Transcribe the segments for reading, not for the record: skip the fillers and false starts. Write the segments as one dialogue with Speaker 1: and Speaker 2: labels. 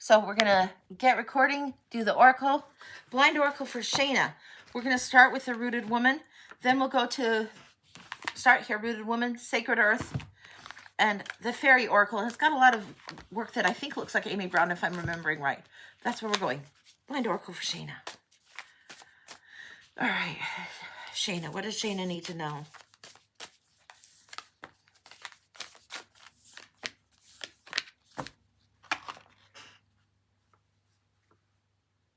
Speaker 1: So we're going to get recording, do the oracle, blind oracle for Shayna. We're going to start with the rooted woman. Then we'll go to start here, rooted woman, sacred earth, and the fairy oracle. And it's got a lot of work that I think looks like Amy Brown, if I'm remembering right. That's where we're going. Blind oracle for Shayna. All right. Shayna, what does Shayna need to know?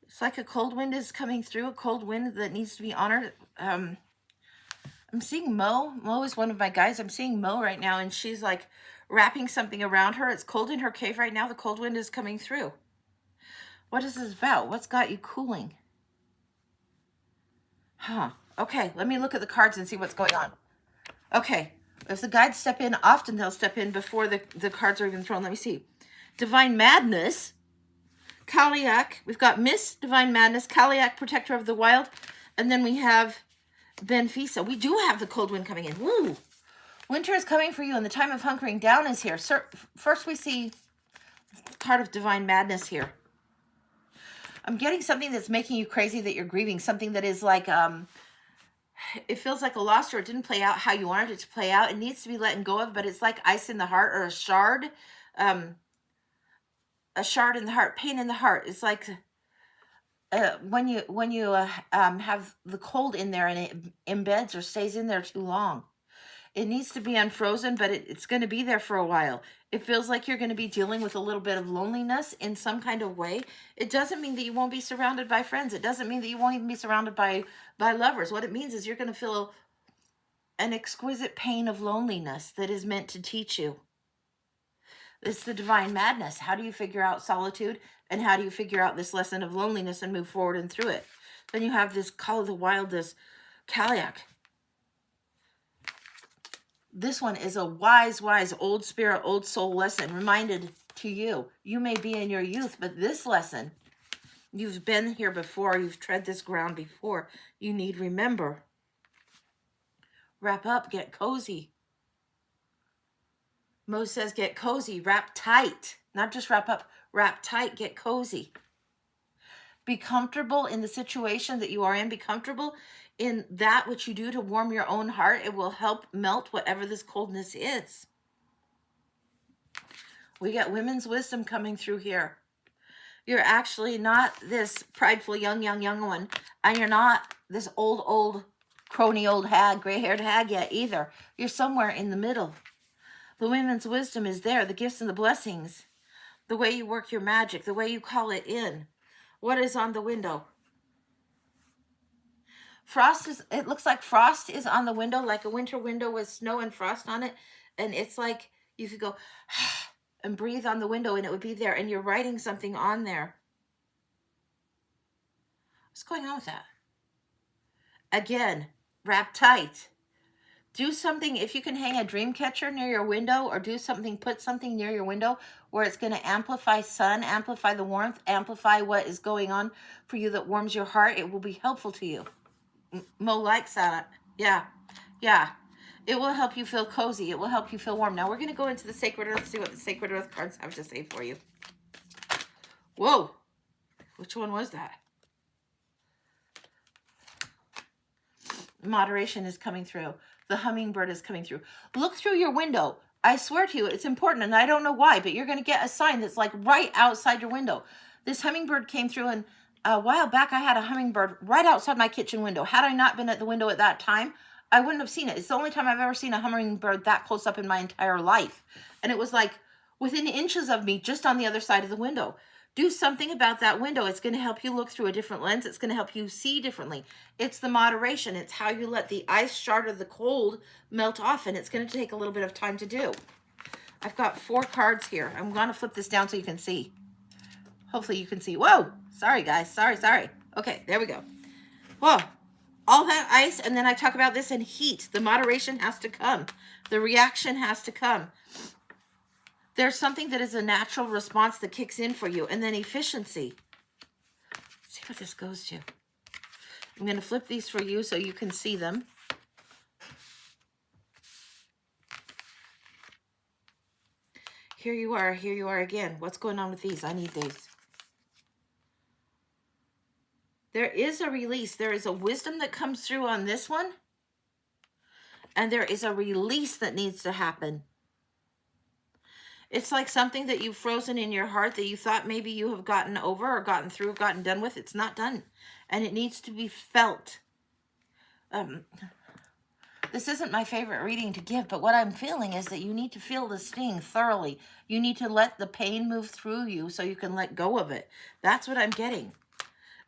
Speaker 1: It's like a cold wind is coming through, a cold wind that needs to be honored. I'm seeing Mo. Mo is one of my guys. I'm seeing Mo right now, and she's like wrapping something around her. It's cold in her cave right now. The cold wind is coming through. What is this about? What's got you cooling? Huh. Okay, let me look at the cards and see what's going on. Okay, if the guides step in, often they'll step in before the cards are even thrown. Let me see. Divine Madness. Kaliak, we've got Miss Divine Madness, Kaliak, Protector of the Wild, and then we have Benfisa. We do have the cold wind coming in. Woo! Winter is coming for you, and the time of hunkering down is here. First, we see the card of Divine Madness here. I'm getting something that's making you crazy, that you're grieving, something that is like, it feels like a loss, or it didn't play out how you wanted it to play out. It needs to be letting go of, but it's like ice in the heart, or a shard in the heart, pain in the heart. It's like when you have the cold in there and it embeds or stays in there too long. It needs to be unfrozen, but it's going to be there for a while. It feels like you're going to be dealing with a little bit of loneliness in some kind of way. It doesn't mean that you won't be surrounded by friends. It doesn't mean that you won't even be surrounded by lovers. What it means is you're going to feel an exquisite pain of loneliness that is meant to teach you. It's the Divine Madness. How do you figure out solitude, and how do you figure out this lesson of loneliness and move forward and through it? Then you have this Call of the Wild, this Kaliak. This one is a wise, old spirit, old soul lesson reminded to you. You may be in your youth, but this lesson, you've been here before. You've tread this ground before. You need remember. Wrap up, get cozy. Mo says get cozy, wrap tight. Not just wrap up, wrap tight, get cozy. Be comfortable in the situation that you are in. Be comfortable in that which you do to warm your own heart. It will help melt whatever this coldness is. We get women's wisdom coming through here. You're actually not this prideful young one, and you're not this old crony old hag, gray-haired hag yet either. You're somewhere in the middle. The women's wisdom is there, the gifts and the blessings, the way you work your magic, the way you call it in. What is on the window? It looks like frost is on the window, like a winter window with snow and frost on it. And it's like you could go and breathe on the window and it would be there. And you're writing something on there. What's going on with that? Again, wrap tight. Do something, if you can hang a dream catcher near your window, or do something, put something near your window where it's going to amplify sun, amplify the warmth, amplify what is going on for you that warms your heart. It will be helpful to you. Mo likes that. Yeah. It will help you feel cozy. It will help you feel warm. Now we're going to go into the Sacred Earth, see what the Sacred Earth cards have to say for you. Whoa. Which one was that? Moderation is coming through. The hummingbird is coming through. Look through your window. I swear to you, it's important, and I don't know why, but you're going to get a sign that's like right outside your window. This hummingbird came through, and a while back I had a hummingbird right outside my kitchen window. Had I not been at the window at that time, I wouldn't have seen it. It's the only time I've ever seen a hummingbird that close up in my entire life. And it was like within inches of me, just on the other side of the window. Do something about that window. It's going to help you look through a different lens. It's going to help you see differently. It's the moderation. It's how you let the ice shard of the cold melt off, and it's going to take a little bit of time to do. I've got 4 cards here. I'm going to flip this down so you can see. Hopefully you can see. Whoa! Sorry, guys. Sorry. Okay, there we go. Whoa. All that ice, and then I talk about this in heat. The moderation has to come. The reaction has to come. There's something that is a natural response that kicks in for you. And then efficiency. Let's see what this goes to. I'm going to flip these for you so you can see them. Here you are again. What's going on with these? I need these. There is a release. There is a wisdom that comes through on this one. And there is a release that needs to happen. It's like something that you've frozen in your heart that you thought maybe you have gotten over or gotten through, or gotten done with. It's not done. And it needs to be felt. This isn't my favorite reading to give, but what I'm feeling is that you need to feel the sting thoroughly. You need to let the pain move through you so you can let go of it. That's what I'm getting.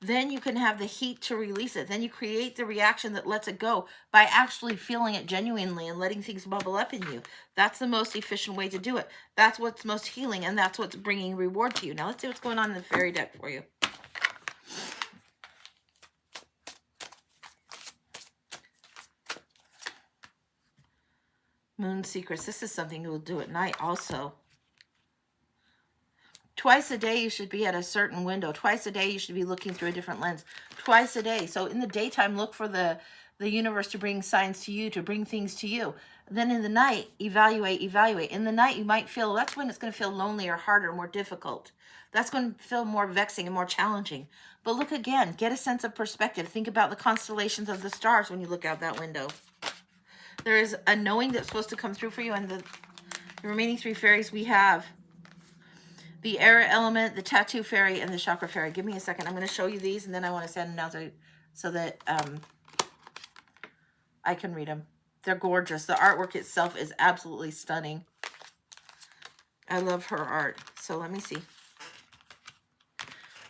Speaker 1: Then you can have the heat to release it. Then you create the reaction that lets it go by actually feeling it genuinely and letting things bubble up in you. That's the most efficient way to do it. That's what's most healing, and that's what's bringing reward to you. Now let's see what's going on in the fairy deck for you. Moon Secrets. This is something you will do at night also. Twice a day you should be at a certain window. Twice a day you should be looking through a different lens. Twice a day. So in the daytime, look for the universe to bring signs to you, to bring things to you. Then in the night, evaluate. In the night, you might feel, that's when it's going to feel lonelier, harder, more difficult. That's going to feel more vexing and more challenging. But look again. Get a sense of perspective. Think about the constellations of the stars when you look out that window. There is a knowing that's supposed to come through for you. And the remaining three fairies we have the air element, the tattoo fairy, and the chakra fairy. Give me a second. I'm going to show you these, and then I want to send them out so that I can read them. They're gorgeous. The artwork itself is absolutely stunning. I love her art. So let me see.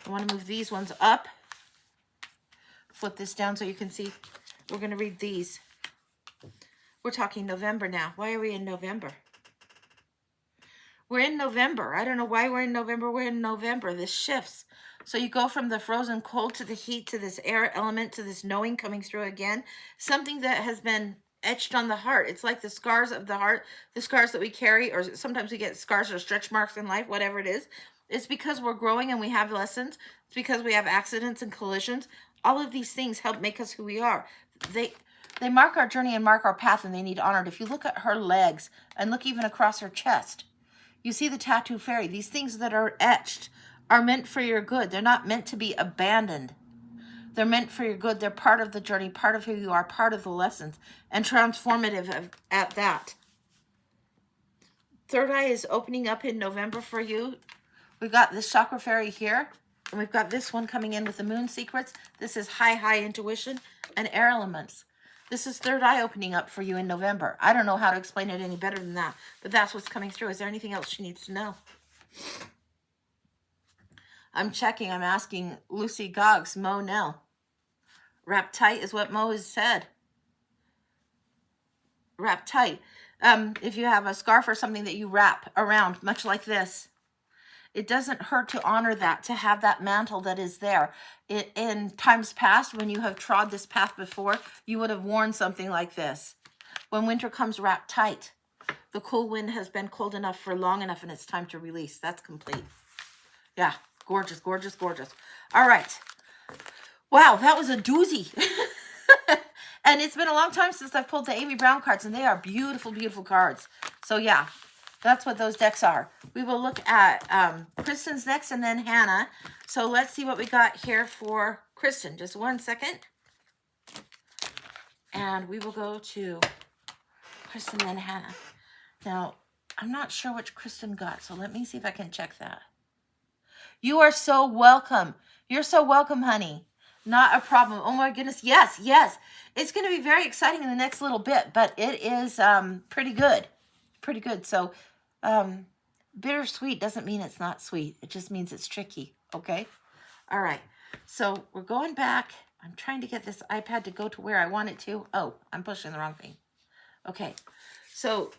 Speaker 1: I want to move these ones up. Flip this down so you can see. We're going to read these. We're talking November now. Why are we in November? We're in November. I don't know why we're in November. We're in November. This shifts. So you go from the frozen cold to the heat to this air element to this knowing coming through again. Something that has been etched on the heart. It's like the scars of the heart, the scars that we carry, or sometimes we get scars or stretch marks in life, whatever it is. It's because we're growing and we have lessons. It's because we have accidents and collisions. All of these things help make us who we are. They mark our journey and mark our path, and they need honored. If you look at her legs and look even across her chest, you see the tattoo fairy. These things that are etched are meant for your good. They're not meant to be abandoned. They're meant for your good. They're part of the journey, part of who you are, part of the lessons, and transformative at that. Third eye is opening up in November for you. We've got this chakra fairy here, and we've got this one coming in with the moon secrets. This is high intuition and air elements. This is third eye opening up for you in November. I don't know how to explain it any better than that, but that's what's coming through. Is there anything else she needs to know? I'm checking. I'm asking Lucy Goggs, Mo Nell. Wrap tight is what Mo has said. Wrap tight. If you have a scarf or something that you wrap around, much like this, it doesn't hurt to honor that, to have that mantle that is there. In times past, when you have trod this path before, you would have worn something like this. When winter comes, wrap tight. The cool wind has been cold enough for long enough, and it's time to release. That's complete. Yeah, gorgeous, gorgeous, gorgeous. All right. Wow, that was a doozy. And it's been a long time since I've pulled the Amy Brown cards, and they are beautiful, beautiful cards. So yeah, that's what those decks are. We will look at Kristen's next, and then Hannah. So let's see what we got here for Kristen. Just 1 second. And we will go to Kristen and Hannah. Now, I'm not sure which Kristen got, so let me see if I can check that. You are so welcome. You're so welcome, honey. Not a problem. Oh my goodness. Yes, yes. It's going to be very exciting in the next little bit, but it is pretty good. Pretty good. So bittersweet doesn't mean it's not sweet. It just means it's tricky. Okay? All right. So we're going back. I'm trying to get this iPad to go to where I want it to. Oh, I'm pushing the wrong thing. Okay. So,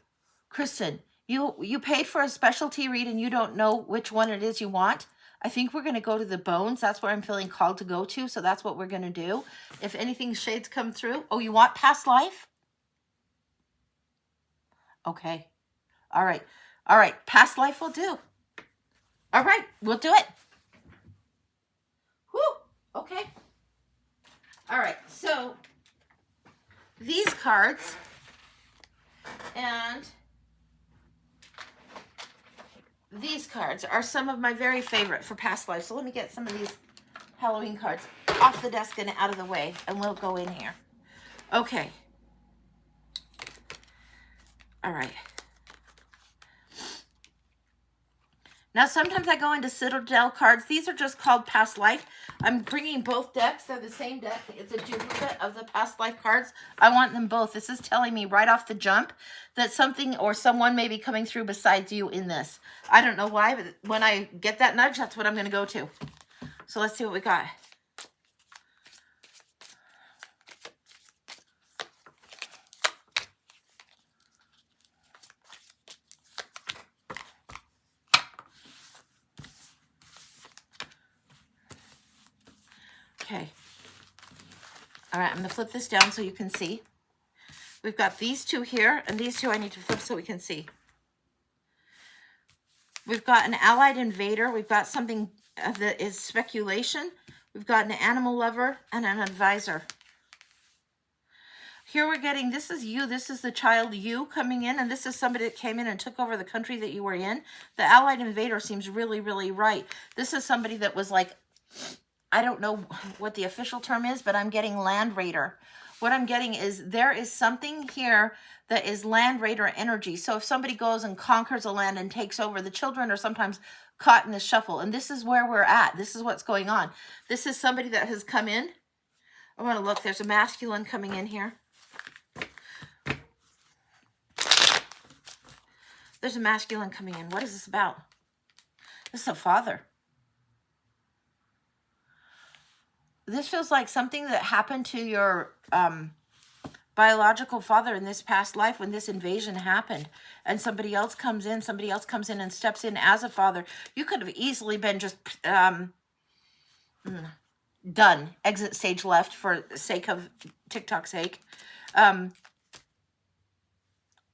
Speaker 1: Kristen, you paid for a specialty read and you don't know which one it is you want. I think we're going to go to the bones. That's where I'm feeling called to go to. So that's what we're going to do. If anything shades come through. Oh, you want past life? Okay. All right. All right. Past life will do. All right. We'll do it. Whew. Okay. All right. So these cards and these cards are some of my very favorite for past life. So let me get some of these Halloween cards off the desk and out of the way, and we'll go in here. Okay. All right. Now, sometimes I go into Citadel cards. These are just called Past Life. I'm bringing both decks. They're the same deck. It's a duplicate of the Past Life cards. I want them both. This is telling me right off the jump that something or someone may be coming through besides you in this. I don't know why, but when I get that nudge, that's what I'm going to go to. So let's see what we got. Okay. All right, I'm going to flip this down so you can see. We've got these two here, and these two I need to flip so we can see. We've got an allied invader. We've got something that is speculation. We've got an animal lover and an advisor. Here we're getting, this is you. This is the child you coming in, and this is somebody that came in and took over the country that you were in. The allied invader seems really, really right. This is somebody that was like, I don't know what the official term is, but I'm getting land raider. What I'm getting is there is something here that is land raider energy. So if somebody goes and conquers a land and takes over, the children are sometimes caught in the shuffle. And this is where we're at. This is what's going on. This is somebody that has come in. I want to look. There's a masculine coming in here. There's a masculine coming in. What is this about? This is a father. This feels like something that happened to your biological father in this past life when this invasion happened, and somebody else comes in and steps in as a father. You could have easily been just done, exit stage left for the sake of TikTok's sake.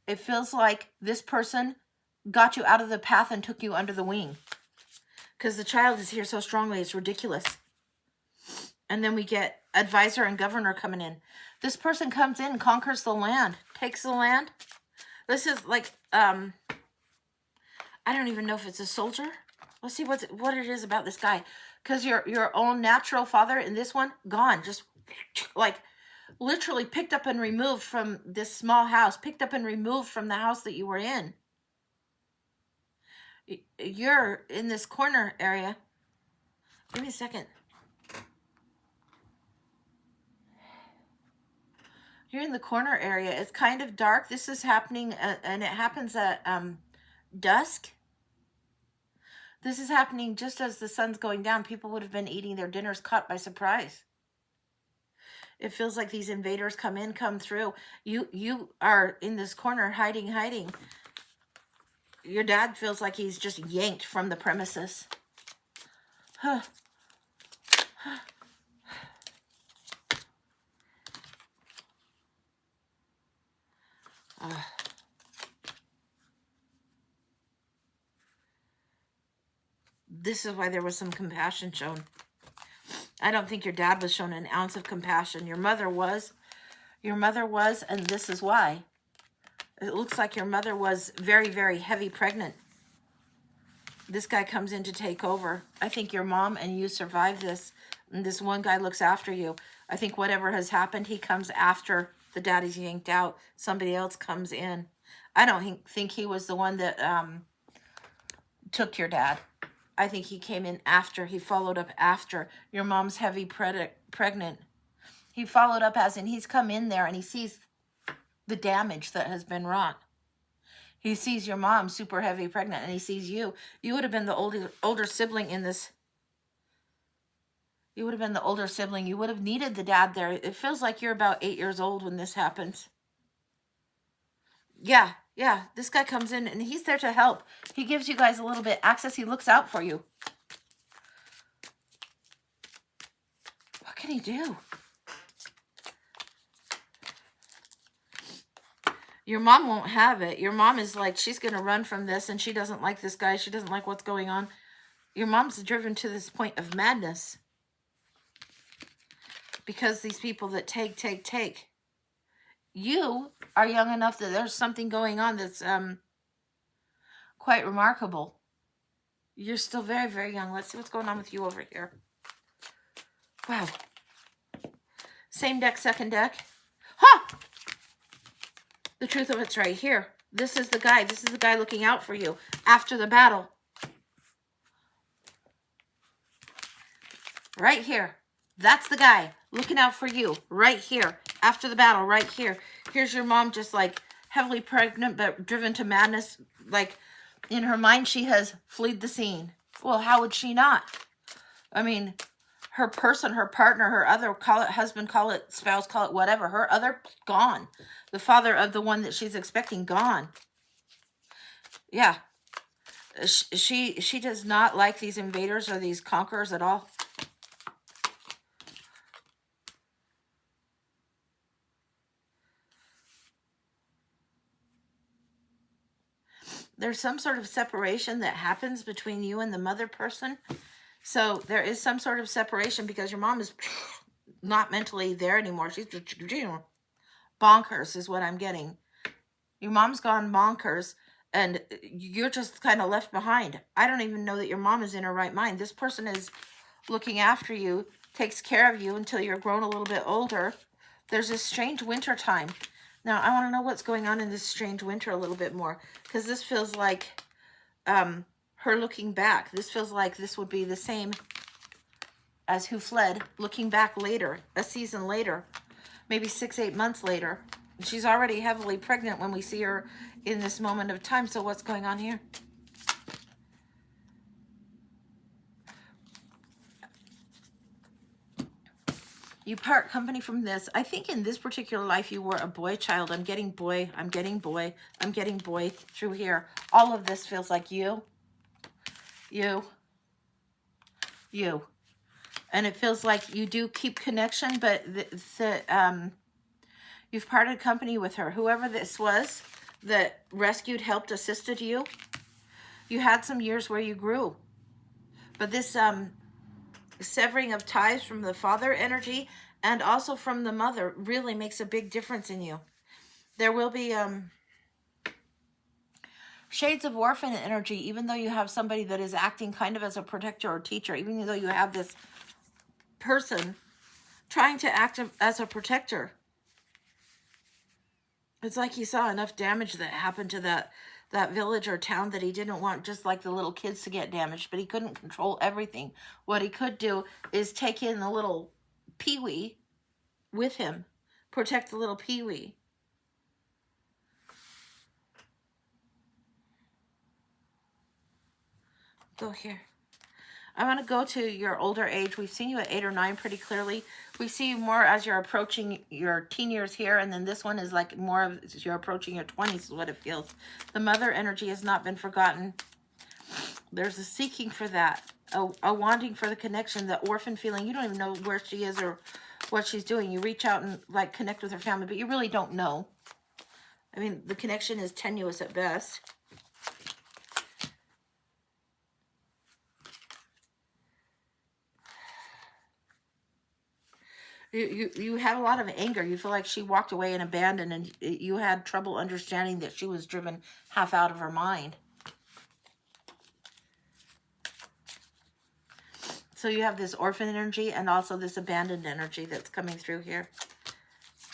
Speaker 1: It feels like this person got you out of the path and took you under the wing, because the child is here so strongly, it's ridiculous. And then we get advisor and governor coming in. This person comes in, conquers the land, takes the land. This is like, I don't even know if it's a soldier. Let's see what it is about this guy. Because your own natural father in this one, gone. Just like literally picked up and removed from this small house. Picked up and removed from the house that you were in. You're in this corner area. Give me a second. You're in the corner area. It's kind of dark. This is happening, and it happens at dusk. This is happening just as the sun's going down. People would have been eating their dinners caught by surprise. It feels like these invaders come through. You are in this corner hiding. Your dad feels like he's just yanked from the premises. This is why there was some compassion shown. I don't think your dad was shown an ounce of compassion. Your mother was. Your mother was, and this is why. It looks like your mother was very, very heavy pregnant. This guy comes in to take over. I think your mom and you survived this. And this one guy looks after you. I think whatever has happened, he comes after the daddy's yanked out. Somebody else comes in. I don't think he was the one that took your dad. I think he came in after. He followed up after. Your mom's heavy pregnant. He followed up as in he's come in there and he sees the damage that has been wrought. He sees your mom super heavy pregnant and he sees you. You would have been the older sibling in this. You would have been the older sibling. You would have needed the dad there. It feels like you're about 8 years old when this happens. Yeah. This guy comes in and he's there to help. He gives you guys a little bit access. He looks out for you. What can he do? Your mom won't have it. Your mom is like, she's going to run from this and she doesn't like this guy. She doesn't like what's going on. Your mom's driven to this point of madness. Because these people that take. You are young enough that there's something going on that's quite remarkable. You're still very, very young. Let's see what's going on with you over here. Wow. Same deck, second deck. Ha! The truth of it's right here. This is the guy. This is the guy looking out for you after the battle. Right here. That's the guy looking out for you right here after the battle right here. Here's your mom just like heavily pregnant but driven to madness. Like in her mind, she has fled the scene. Well, how would she not? I mean, her person, her partner, her other, call it husband, call it spouse, call it whatever, her other, gone. The father of the one that she's expecting, gone. Yeah. She does not like these invaders or these conquerors at all. There's some sort of separation that happens between you and the mother person. So there is some sort of separation because your mom is not mentally there anymore. She's bonkers is what I'm getting. Your mom's gone bonkers and you're just kind of left behind. I don't even know that your mom is in her right mind. This person is looking after you, takes care of you until you're grown a little bit older. There's this strange winter time. Now, I want to know what's going on in this strange winter a little bit more, because this feels like her looking back. This feels like this would be the same as who fled, looking back later, a season later, maybe 6-8 months later. She's already heavily pregnant when we see her in this moment of time. So what's going on here? You part company from this. I think in this particular life, you were a boy child. I'm getting boy. I'm getting boy. I'm getting boy through here. All of this feels like you. And it feels like you do keep connection, but you've parted company with her. Whoever this was that rescued, helped, assisted you, you had some years where you grew. But this severing of ties from the father energy and also from the mother really makes a big difference in you. There will be shades of orphan energy, even though you have somebody that is acting kind of as a protector or teacher, even though you have this person trying to act as a protector. It's like he saw enough damage that happened to that village or town that he didn't want just like the little kids to get damaged, but he couldn't control everything. What he could do is take in the little peewee with him, protect the little peewee. Go here. I want to go to your older age. We've seen you at 8 or 9 pretty clearly. We see you more as you're approaching your teen years here, and then this one is like more of you're approaching your 20s is what it feels. The mother energy has not been forgotten. There's a seeking for that, a wanting for the connection, the orphan feeling. You don't even know where she is or what she's doing. You reach out and like connect with her family, but you really don't know. I mean, the connection is tenuous at best. You have a lot of anger. You feel like she walked away and abandoned, and you had trouble understanding that she was driven half out of her mind. So you have this orphan energy and also this abandoned energy that's coming through here.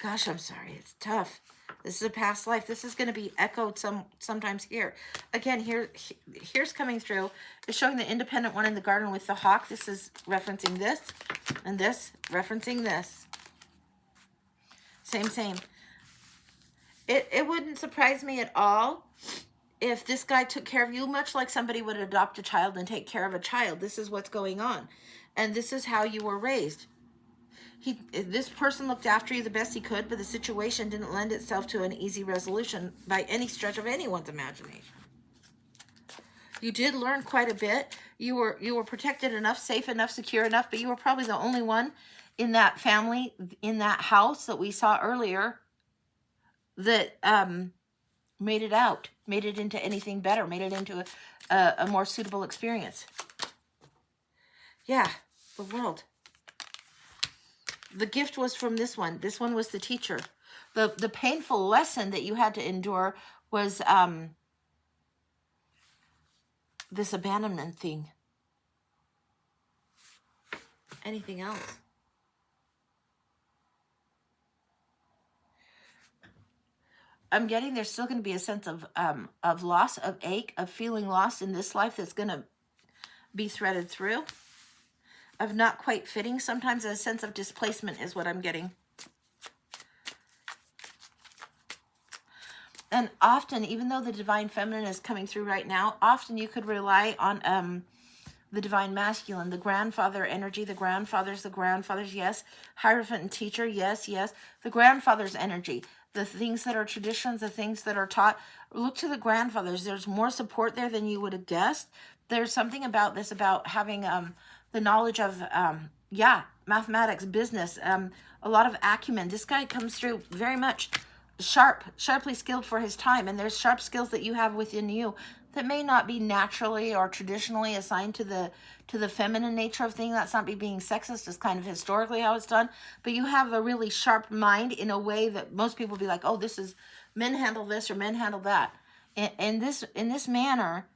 Speaker 1: Gosh, I'm sorry. It's tough. This is a past life. This is going to be echoed sometimes here. Again, here's coming through. It's showing the independent one in the garden with the hawk. This is referencing this, and this referencing this. Same. It wouldn't surprise me at all if this guy took care of you, much like somebody would adopt a child and take care of a child. This is what's going on. And this is how you were raised. This person looked after you the best he could, but the situation didn't lend itself to an easy resolution by any stretch of anyone's imagination. You did learn quite a bit. You were protected enough, safe enough, secure enough, but you were probably the only one in that family, in that house that we saw earlier that made it out, made it into anything better, made it into a more suitable experience. Yeah, the world. The gift was from this one. This one was the teacher. The painful lesson that you had to endure was this abandonment thing. Anything else? I'm getting there's still going to be a sense of loss, of ache, of feeling lost in this life that's going to be threaded through, of not quite fitting. Sometimes a sense of displacement is what I'm getting. And often, even though the divine feminine is coming through right now, often you could rely on the divine masculine, the grandfather energy, the grandfathers, yes. Hierophant and teacher, yes. The grandfather's energy, the things that are traditions, the things that are taught. Look to the grandfathers. There's more support there than you would have guessed. There's something about this, about having the knowledge of, mathematics, business, a lot of acumen. This guy comes through very much sharply skilled for his time, and there's sharp skills that you have within you that may not be naturally or traditionally assigned to the feminine nature of things. That's not me being sexist, it's kind of historically how it's done, but you have a really sharp mind in a way that most people be like, oh, this is men handle this or men handle that. In this manner,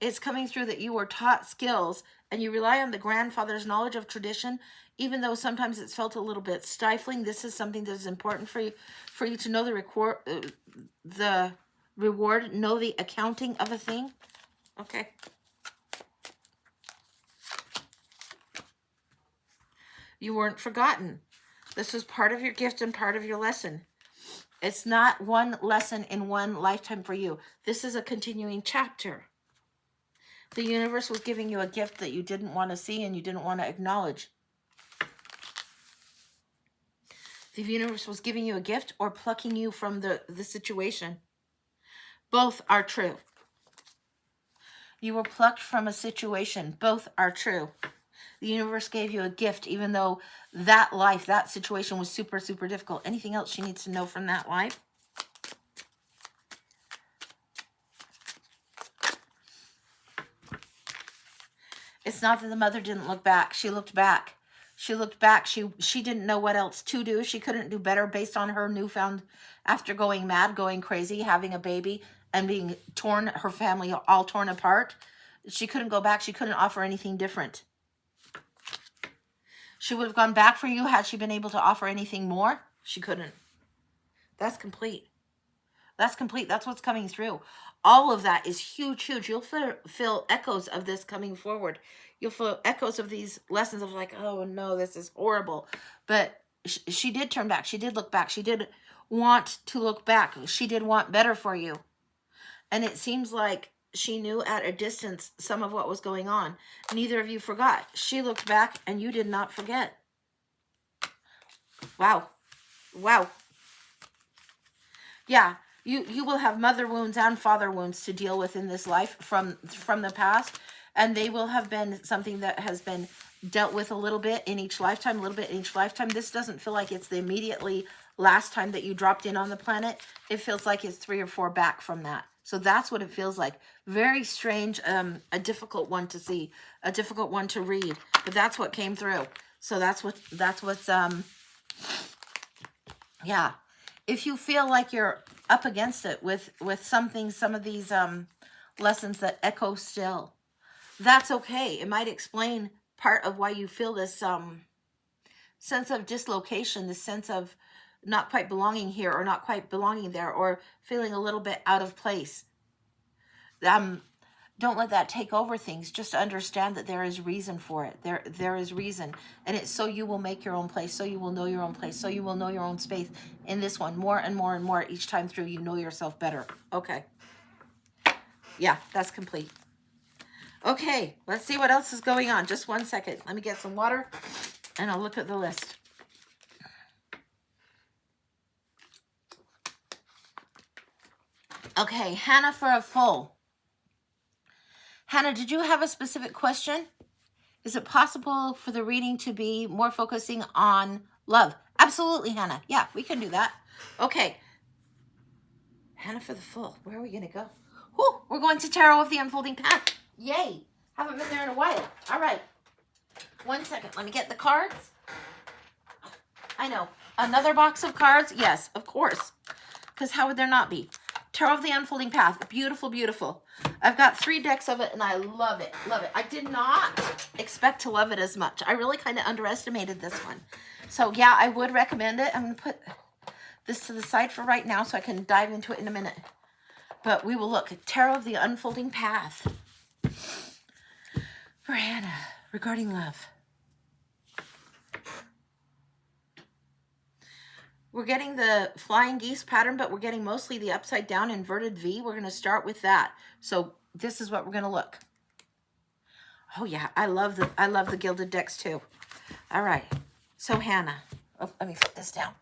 Speaker 1: it's coming through that you were taught skills and you rely on the grandfather's knowledge of tradition, even though sometimes it's felt a little bit stifling. This is something that is important for you to know the reward, know the accounting of a thing. Okay. You weren't forgotten. This was part of your gift and part of your lesson. It's not one lesson in one lifetime for you. This is a continuing chapter. The universe was giving you a gift that you didn't want to see and you didn't want to acknowledge. The universe was giving you a gift or plucking you from the situation. Both are true. You were plucked from a situation. Both are true. The universe gave you a gift, even though that life, that situation was super, super difficult. Anything else she needs to know from that life? It's not that the mother didn't look back. She looked back. She looked back. She didn't know what else to do. She couldn't do better based on her newfound, after going mad, going crazy, having a baby, and being torn, her family all torn apart. She couldn't go back. She couldn't offer anything different. She would have gone back for you had she been able to offer anything more. She couldn't. That's complete. That's complete. That's what's coming through. All of that is huge, huge. You'll feel echoes of this coming forward. You'll feel echoes of these lessons of like, oh no, this is horrible. But she did turn back. She did look back. She did want to look back. She did want better for you. And it seems like she knew at a distance some of what was going on. Neither of you forgot. She looked back and you did not forget. Wow. Wow. Yeah. You will have mother wounds and father wounds to deal with in this life from the past, and they will have been something that has been dealt with a little bit in each lifetime, a little bit in each lifetime. This doesn't feel like it's the immediately last time that you dropped in on the planet. It feels like it's 3 or 4 back from that. So that's what it feels like. Very strange, a difficult one to see, a difficult one to read, but that's what came through. So that's what's yeah. If you feel like you're up against it with some of these lessons that echo still, that's okay. It might explain part of why you feel this sense of dislocation, this sense of not quite belonging here or not quite belonging there, or feeling a little bit out of place. Don't let that take over things. Just understand that there is reason for it. There is reason. And it's so you will make your own place, so you will know your own place, so you will know your own space in this one more and more and more each time through. You know yourself better. Okay. Yeah, that's complete. Okay, let's see what else is going on. Just 1 second. Let me get some water and I'll look at the list. Okay, Hannah for a full. Hannah, did you have a specific question? Is it possible for the reading to be more focusing on love? Absolutely, Hannah. Yeah, we can do that. Okay. Hannah for the full. Where are we going to go? Whew, we're going to Tarot of the Unfolding Path. Yay. Haven't been there in a while. All right. 1 second. Let me get the cards. I know. Another box of cards? Yes, of course. Because how would there not be? Tarot of the Unfolding Path. Beautiful, beautiful. I've got 3 decks of it and I love it. Love it. I did not expect to love it as much. I really kind of underestimated this one. So yeah, I would recommend it. I'm going to put this to the side for right now so I can dive into it in a minute. But we will look at Tarot of the Unfolding Path for Hannah regarding love. We're getting the flying geese pattern, but we're getting mostly the upside down inverted V. We're going to start with that. So this is what we're going to look. Oh yeah, I love the gilded decks too. All right. So Hannah, oh, let me put this down.